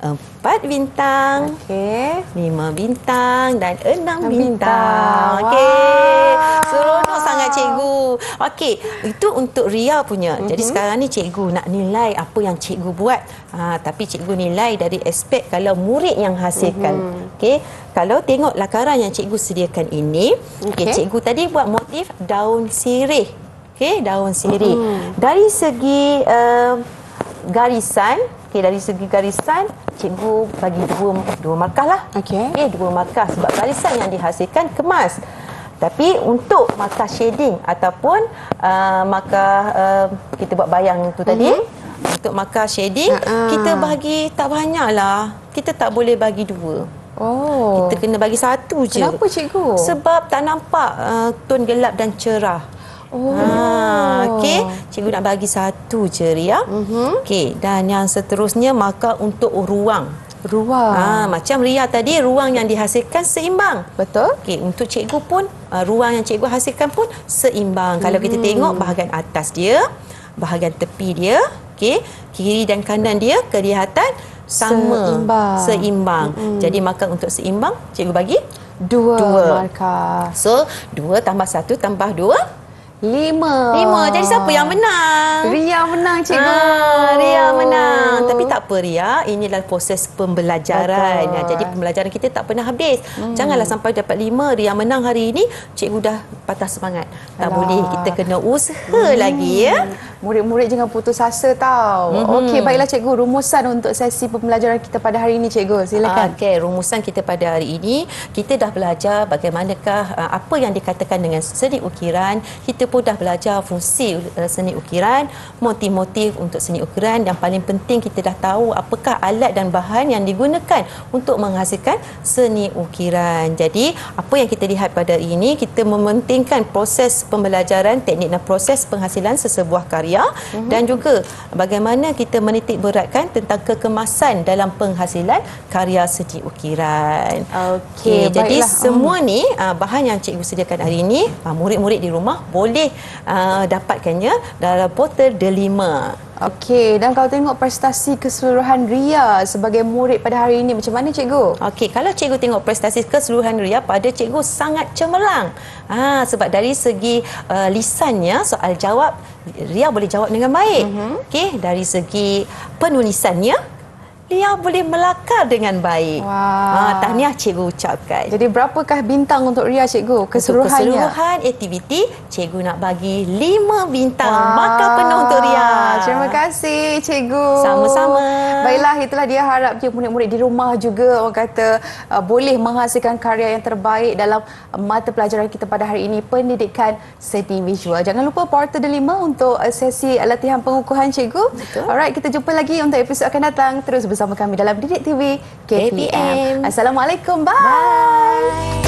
4 bintang. Okey. 5 bintang dan 6 bintang. bintang. Okey. Seronok sangat cikgu. Okey, itu untuk Ria punya. Jadi sekarang ni cikgu nak nilai apa yang cikgu buat. Tapi cikgu nilai dari aspek kalau murid yang hasilkan. Okey, kalau tengok lakaran yang cikgu sediakan ini, okey, cikgu tadi buat motif daun sirih. Okey, daun sirih. Dari segi garisan, dari segi garisan cikgu bagi dua markah lah. Okey. 2 markah sebab garisan yang dihasilkan kemas. Tapi untuk markah shading ataupun markah kita buat bayang tu tadi, untuk markah shading kita bagi tak banyak lah. Kita tak boleh bagi 2. Kita kena bagi 1 je. Kenapa, cikgu? Sebab tak nampak tone gelap dan cerah. Okey, cikgu nak bagi 1 je Ria. Okey, dan yang seterusnya markah untuk ruang. Macam Ria tadi, ruang yang dihasilkan seimbang. Betul. Okey, untuk cikgu pun ruang yang cikgu hasilkan pun seimbang. Kalau kita tengok bahagian atas dia, bahagian tepi dia, okey, kiri dan kanan dia kelihatan sama, seimbang. Jadi markah untuk seimbang cikgu bagi 2 markah. So 2 tambah 1 tambah 2 5. 5. Jadi siapa yang menang? Ria menang, cikgu. Ria menang. Tapi tak apa Ria, inilah proses pembelajaran. Jadi pembelajaran kita tak pernah habis. Janganlah sampai dapat 5 Ria menang hari ini, cikgu dah patah semangat. Tak boleh, kita kena usaha lagi ya. murid-murid jangan putus asa tau. Okey, baiklah cikgu, rumusan untuk sesi pembelajaran kita pada hari ini cikgu. Silakan. Okey, rumusan kita pada hari ini, kita dah belajar bagaimanakah apa yang dikatakan dengan seni ukiran. Kita pun dah belajar fungsi seni ukiran, motif-motif untuk seni ukiran. Yang paling penting kita dah tahu apakah alat dan bahan yang digunakan untuk menghasilkan seni ukiran. Jadi, apa yang kita lihat pada hari ini, kita mementingkan proses pembelajaran, teknik dan proses penghasilan sesebuah karya dan juga bagaimana kita menitik beratkan tentang kekemasan dalam penghasilan karya seni ukiran. Okey, jadi baiklah. semua ni bahan yang cikgu sediakan hari ini, murid-murid di rumah boleh dapatkannya dalam botol delima. Okey, dan kalau tengok prestasi keseluruhan Ria sebagai murid pada hari ini, macam mana cikgu? Okey, kalau cikgu tengok prestasi keseluruhan Ria, pada cikgu sangat cemerlang. Sebab dari segi lisannya, soal jawab, Ria boleh jawab dengan baik. Okey, dari segi penulisannya, Ria boleh melakar dengan baik. Wah. Tahniah cikgu ucapkan. Jadi berapakah bintang untuk Ria cikgu? Untuk Keseluruhannya. keseluruhan aktiviti, cikgu nak bagi 5 bintang. Markah penuh untuk Ria. Terima kasih cikgu. Sama-sama. Baiklah, itulah dia harapnya murid-murid di rumah juga orang kata boleh menghasilkan karya yang terbaik dalam mata pelajaran kita pada hari ini, pendidikan seni visual. Jangan lupa portal delima untuk sesi latihan pengukuhan cikgu. Betul. Alright, kita jumpa lagi untuk episod akan datang. Terus bersama kami dalam Didik TV KPM. KPM. Assalamualaikum. Bye.